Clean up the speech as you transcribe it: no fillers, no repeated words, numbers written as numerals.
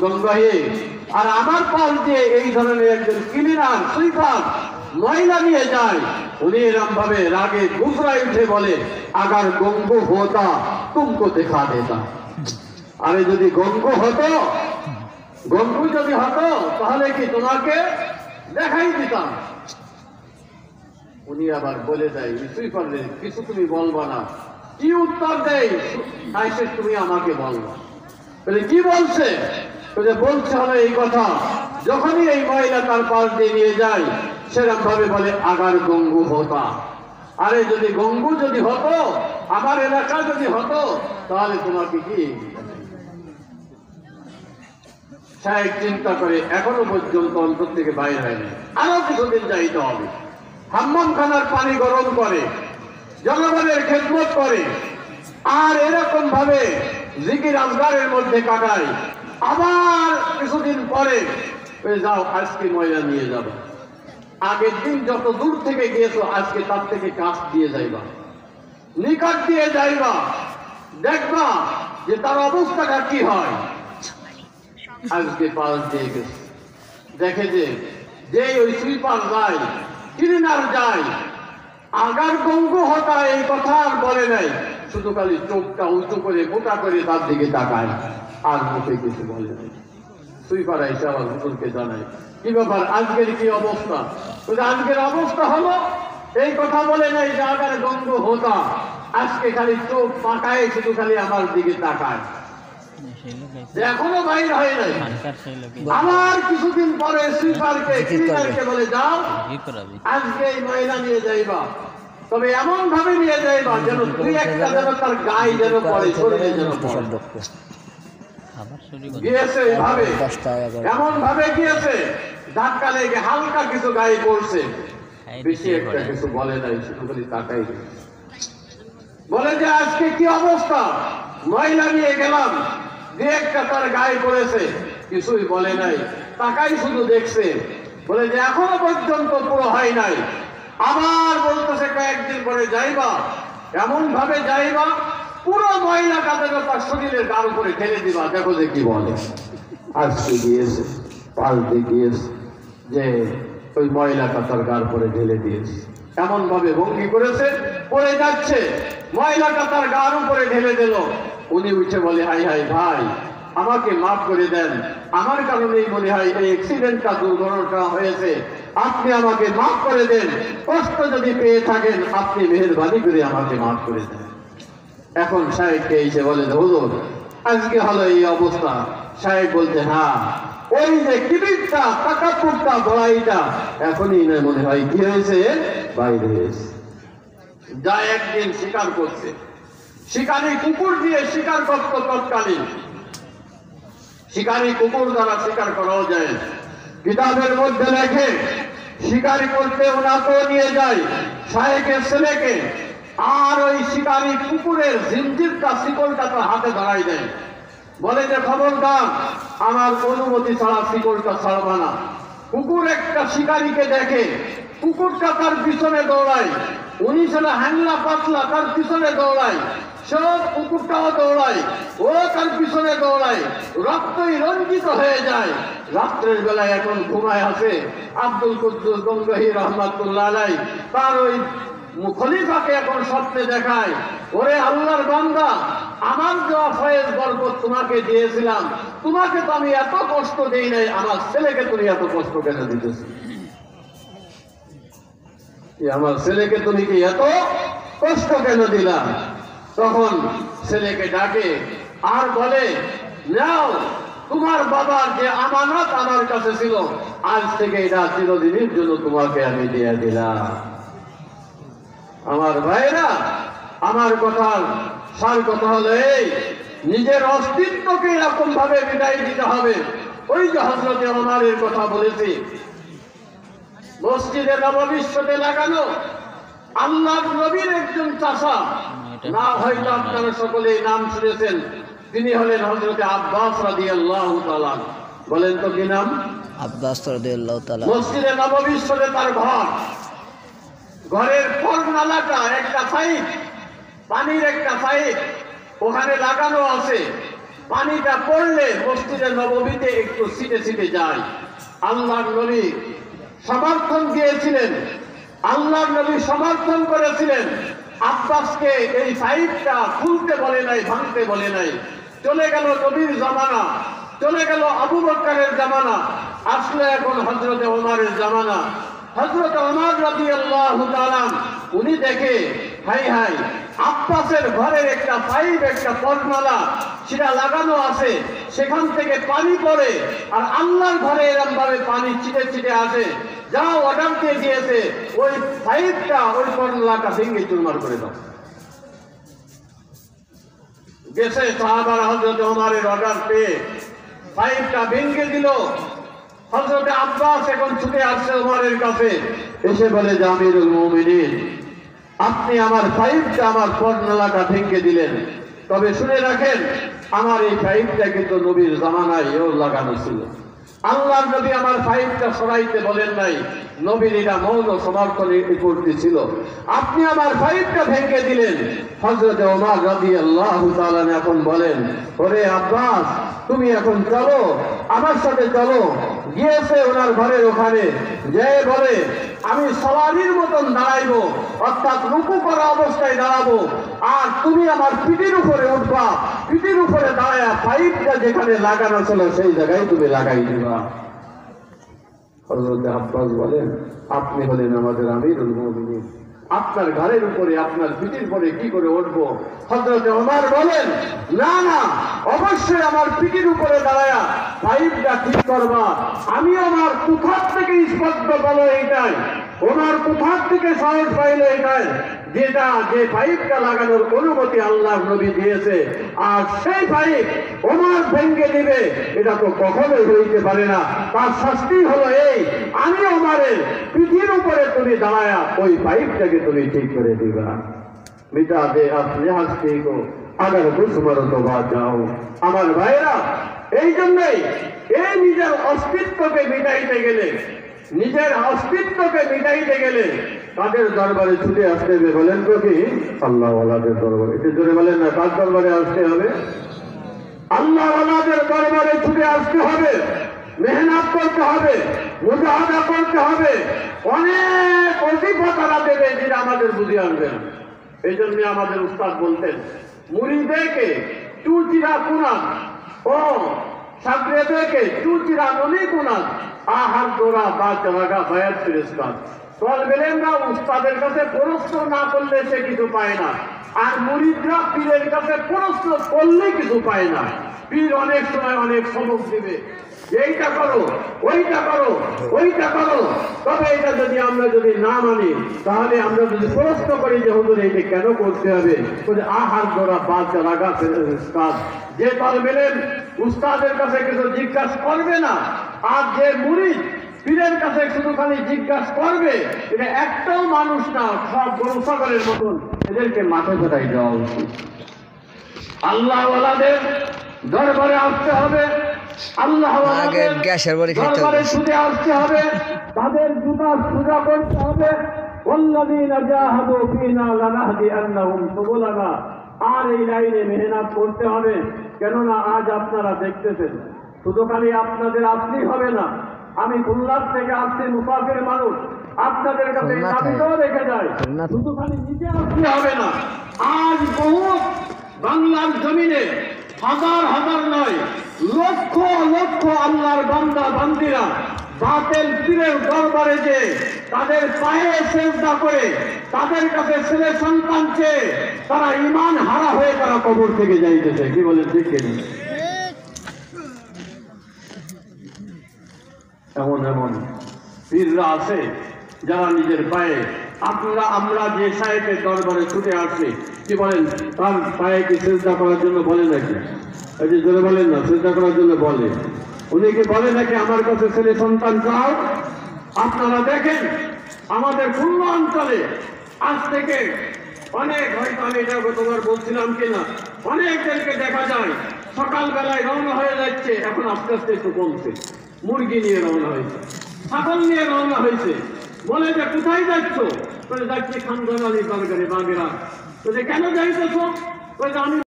গঙ্গাহে, আর আমার পাশ দিয়ে এই ধরনের একজন ক্লিনার সুইপার ময়লা নিয়ে যায়, উনি এরকম ভাবে রাগে গুজরায় উঠে বলে, আগার গঙ্গু হতা তুমকো দেখা দেতা। আরে যদি গঙ্গু হতো, গঙ্গু যদি হতো তাহলে কি তোমাকে দেখাই দিতাম। উনি আবার বলে দেয়, সুইপারদের কিছু তুমি বলবা না। কি উত্তর দেয়, তুমি আমাকে বলবা। কি বলছে? বলছে হলো এই কথা, যখনই এই মহিলা তার পাশ দিয়ে নিয়ে যায় সেরকম ভাবে বলে, আগার গঙ্গু হতা। আরে যদি গঙ্গু যদি হতো, আমার এলাকা যদি হতো, তাহলে তোমাকে কি। সাহেব চিন্তা করে এখনো পর্যন্ত অন্তর থেকে বাইরে হয়নি, আরো কিছুদিন যাইতে হবে। হাম্মাম খানার পানি গরম করে, জনগণের খেদমত করে, আর এরকম ভাবে জিকির আজগারের মধ্যে কাটায়। আবার কিছুদিন পরে যাও, আজকে ময়লা নিয়ে যাবো। আগের দিন যত দূর থেকে গিয়েছো, আজকে তার থেকে কাছ দিয়ে যাইবা, নিকট দিয়ে যাইবা, দেখবা যে তার অবস্থাটা কি হয়। আজকে পাশ দিয়ে গেছে, দেখে যে ওই সুইপার যায়, ক্লিনার যায়, আগার গঙ্গু হতা এই কথা আর বলে নাই, শুধু খালি চোখটা উঁচু করে মোটা করে তার দিকে তাকায়, আর মুখে কিছু বলে নাই। সুইপার এসে আবার হুজুরকে জানায়, কি ব্যাপার, আজকের কি অবস্থা? আজকের অবস্থা হলো এই কথা বলে নাই যে আগার গঙ্গু হতা, আজকে খালি চোখ পাকায়, শুধু খালি আমার দিকে তাকায়, এখনো বাইর হয় নাই। আমার কিছুদিন পরে সুইপারকে ক্লিনারকে বলে, যাও আজকে এই ময়লা নিয়ে যাইবা, তবে এমন ভাবে নিয়ে যাইবা যেন দুই একটা যেন তার গায়ে যেন পড়ে, শরীরে যেন পড়ে। গিয়েছে এইভাবে, এমন ভাবে গিয়েছে, ধাক্কা লেগে হালকা কিছু গায়ে পড়ছে, বেশি একটা কিছু বলে নাই, শুধু খালি তাকাই বলে যে আজকে কি অবস্থা, ময়লা নিয়ে গেলাম, দু একটা তার গায়ে পড়েছে, কিছুই বলে নাই, তাকাই শুধু দেখছে। বলে যে এখনো পর্যন্ত পুরো হয় নাই। আবার বলতেছে কয়েকদিন পরে যাইবা, এমন ভাবে যাইবা পুরো ময়লা কাদাটা তার শরীরের গার উপরে ঢেলে দিবা, দেখো যে কি বলে। আজকে গিয়েছে, পাল্টে গিয়েছে যে ওই ময়লা কাতার গার উপরে ঢেলে দিয়েছে, এমন ভাবে ভঙ্গি করেছে, পড়ে যাচ্ছে, ময়লা কাতার গার উপরে ঢেলে দিল। উনি উঠে বলে, হাই হাই ভাই, আমাকে মাফ করে দেন, আমার কারণেই মনে হয় এই অ্যাক্সিডেন্টটা, দুর্ঘটনাটা হয়েছে, আপনি আমাকে মাফ করে দেন, কষ্ট যদি পেয়ে থাকেন আপনি মেহেরবানি করে আমাকে মাফ করে দেন। এখন সাহেবকে এসে বলে, হুজুর আজকে হলো এই অবস্থা। সাহেব বলতে, হ্যাঁ ওই যে কিবিরটা, তাকাপুরটা, বড়াইটা এখনই না মনে হয় কি হয়েছে, বাইরে হয়েছে। যা একদিন শিকার করছে, শিকারী কুকুর দিয়ে শিকার করত তৎকালীন, শিকারী কুকুর দ্বারা শিকার করাও যায়। কিতাবের মধ্যে লেখে, শিকারি করতে ওনাকেও নিয়ে যায় সাহেবের ছেলেকে, আর ওই শিকারী কুকুরের জিঞ্জিরটা, শিকলটা তার হাতে ধরাই দেয়, বলে যে খবরদার আমার অনুমতি ছাড়া শিকলটা ছাড়বা না। কুকুর একটা শিকারীকে দেখে, কুকুরটা তার পিছনে দৌড়ায়, উনি ছেলে হ্যাংলা পাতলা তার পিছনে দৌড়ায়, সব কুকুরটাও দৌড়ায়, ও তার পিছনে দৌড়ায়, রক্তই রঞ্জিত হয়ে যায়। রাত্রের বেলায় এখন ঘুমায় আছে আব্দুল কুদ্দুস গঙ্গাহী রহমাতুল্লাহ আলাইহি, তার ওই খলিফাকে এখন স্বপ্নে দেখায়, ওরে আল্লাহর বান্দা, আমার দেওয়া ফয়েজ বরকত তোমাকে দিয়েছিলাম, তোমাকে তো আমি এত কষ্ট দেই নাই, আমার ছেলেকে তুমি এত কষ্ট কেন দিতেছ? আমার ছেলেকে তুমি কি এত কষ্ট কেন দিলাম? তখন ছেলেকে ডাকে আর বলে, নাও তোমার বাবার যে আমানত আমার কাছে ছিল, আজ থেকে এটা চিরদিনের জন্য তোমাকে আমি দিয়ে দিলাম। আমার ভাইরা, আমার কথার সার কথা হলো এই, নিজের অস্তিত্বকে এরকম ভাবে বিদায় দিতে হবে। ওই যে হযরতে ওমরের কথা বলেছি, মসজিদে নববীতে লাগানো আল্লাহর নবীর একজন চাচা, না হয়তো আপনারা সকলে নাম শুনেছেন, তিনি হলেন হযরতে আব্বাস রাদিয়াল্লাহু তাআলা। বলেন তো কি নাম? আব্বাস রাদিয়াল্লাহু তাআলা। মসজিদে নববীতে তার ঘর, ঘরের ফরনালাটা একটা পাইপ, পানির একটা পাইপ ওখানে লাগানো আছে। পানিটা পড়লে মসজিদে নববীতে একটু ছিটে ছিটে যায়। আল্লাহর নবী সমর্থন দিয়েছিলেন, আল্লাহর নবী সমর্থন করেছিলেন। আব্বাসকে এই পাইপটা খুলতে বলে নাই, ভাঙতে বলে নাই। চলে গেল নবীর জামানা, চলে গেল আবু বকরের জামানা, আসলে এখন হযরত ওমরের জামানা। হযরত ওমর রাদিয়াল্লাহু তাআলা উনি দেখে, হাই হাই, আব্বাসের ঘরের একটা পাইপ, একটা পর্ণালা সেটা লাগানো আছে, সেখান থেকে পানি পড়ে, আর আল্লাহর ঘরে এরকম ভাবে পানি ছিটে ছিটে আসে। যা অর্ডার দিয়ে দিয়েছে, ওই পাইপটা, ওই পর্ণালাটা ভেঙে চুরমার করে দাও। গেছে সাহাবারা হযরত ওমরের অর্ডার পেয়ে পাইপটা ভেঙে দিল। হযরত আব্বাস এখন ছুটে আসছে ওমরের কাছে, এসে বলে যে আমিরুল মুমিনিন, আপনি আমার পাইপটা, আমার পর্ণালাটা ভেঙে দিলেন, তবে শুনে রাখেন আমার এই পাইপটা কিন্তু নবীর জামানায় এও লাগানো ছিল। আল্লাহর নবী আমার পাইপটা সরাইতে বলেন নাই, নবীর এটা মৌন সমর্থন করতেছিল। আপনি আমার পাইপটা ভেঙে দিলেন। হযরত ওমর রাদিয়াল্লাহু তাআলা এখন বলেন, ওরে আব্বাস, তুমি এখন চলো, আমার সাথে চলো। গিয়েছে ওনার ঘরের ওখানে, যে বলে আমি সওয়ারির মতন দাঁড়াইবো, অর্থাৎ রুকু করা অবস্থায় দাঁড়াবো, আর তুমি আমার পিঠের উপরে উঠবা, পিঠের উপরে দাঁড়ায় পাইপটা যেখানে লাগানো ছিল সেই জায়গায় তুমি লাগাই দিবা। হযরত আব্বাস বলেন, আপনি হলেন আমাদের আমিরুল মুমিনিন, আপনার ঘরের উপরে, আপনার পিঠের উপরে কি করে উঠবো? হযরত ওমর বলেন, না না, অবশ্যই আমার পিঠের উপরে দাঁড়ায়া পাইপটা ঠিক করবা। আমি আমার কোথার থেকে স্পষ্ট বলো এইটাই, ওনার কোথার থেকে সাহস পাইলো এটাই, যেটা যে পাইপটা লাগানোর অনুমতি আল্লাহর নবী দিয়েছে, আর সেই পাইপ ওমর ভেঙে দিবে, এটা তো কখনোই হইতে পারে না। তার শাস্তি হলো এই, আমি ওমরের পিঠের উপরে তুমি দাঁড়ায়া ওই পাইপটাকে তুমি ঠিক করে দিবা। মিটা দে আপনি হাসতে গো আগার দুশ্মন তো বাদ যাও। আমার ভাইরা, এই জন্যই এই নিজের অস্তিত্বকে মিটাইতে গেলে, নিজের অস্তিত্বকে মিটাইতে গেলে কাদের দরবারে ছুটে আসতে হবে বলেন তো? কি আল্লাহ ওয়ালাদের দরবারে। একটু জোরে বলেন না, কার দরবারে আসতে হবে? আল্লাহ ওয়ালাদের দরবারে ছুটে আসতে হবে, মেহনত করতে হবে, মুজাহাদা করতে হবে। অনেক অভিজ্ঞতারা দেবে যেটা আমাদের বুঝে আনবে না। এই জন্য আমাদের উস্তাদ বলতেন, মুরিদেরকে চুচিরা কুনান ও সাগরেদেরকে চুচিরা নলি কুনান আহার দোরা বা চালাগা বায়াত ফিরিস্তান। তলবেলেনরা উস্তাদের কাছে প্রশ্ন না করলে সে কিছু পায় না, আর মুরিদরা পীরের কাছে প্রশ্ন করলে কিছু পায় না। পীর অনেক সময় অনেক সবক দিবে, এইটা করো, ওইটা করো, ওইটা করো, তবে এটা যদি আমরা যদি না মানি, তাহলে আমরা যদি প্রশ্ন করি যে হুজুর এইটা কেন করতে হবে, আহার দোরা বা চালাগা ফিরিস্তান। যে তলবেলেন উস্তাদের কাছে কিছু জিজ্ঞাসা করবে না, আর যে মুরিদ পীরের কাছে শুধু খালি জিজ্ঞাসা করবে, এটা একটাও মানুষ না, সব গরু ছাগলের মতন, এদেরকে মাঠে ফেরাই দেওয়া উচিত। আল্লাহ ওয়ালাদের দরবারে আসতে হবে, আল্লাহ ওয়ালাদের দরবারে ছুটে আসতে হবে, তাদের জুতা পূজা করতে হবে। ওয়াল্লাযীনা জাহাদু ফীনা লানাহদিয়ান্নাহুম সুবুলানা। আর এই লাইনে মেহনত করতে হবে, কেননা আজ আপনারা দেখতেছেন শুধু খালি আপনাদের আসলেই হবে না। আমি খুলনার থেকে আসছি, মুসাফির মানুষ, আপনাদের কাছে দাবিটাও রেখে যায়, শুধু খালি নিজে আসলে হবে না। আজ বহু বাংলার জমিনে হাজার হাজার নয়, লক্ষ লক্ষ আল্লাহর বান্দা বান্দিরা বাতিল পীরের দরবারে যে তাদের পায়ে সেজদা করে, তাদের কাছে ছেলে সন্তান চেয়ে তারা ঈমান হারা হয়ে তারা কবর থেকে যাইতেছে। কি বলেন ঠিক কিনা? এমন এমন পীররা আছে যারা নিজের পায়ে, আমরা যে সাহেবের দরবারে ছুটে আসছি, কি বলেন, তার পায়ে কি সেজদা করার জন্য বলে নাকি? এই যে জোরে বলেন না, সেজদা করার জন্য বলে। উনি কি বলে নাকি আমার কাছে ছেলে সন্তান চাও? আপনারা দেখেন আমাদের খুলনা অঞ্চলে আজ থেকে অনেক, হয়তো আমি এটা গতবার বলছিলাম কিনা, অনেকদেরকে দেখা যায় সকালবেলায় রওনা হয়ে যাচ্ছে, এখন আস্তে আস্তে একটু কমছে, মুরগি নিয়ে রওনা হয়েছে, ছাগল নিয়ে রওনা হয়েছে। বলে যে কোথায় যাচ্ছ? বলে যাচ্ছি খানদান আলী তরকারি বাগেরা। বলে কেন যাইতেছ? বলে আমি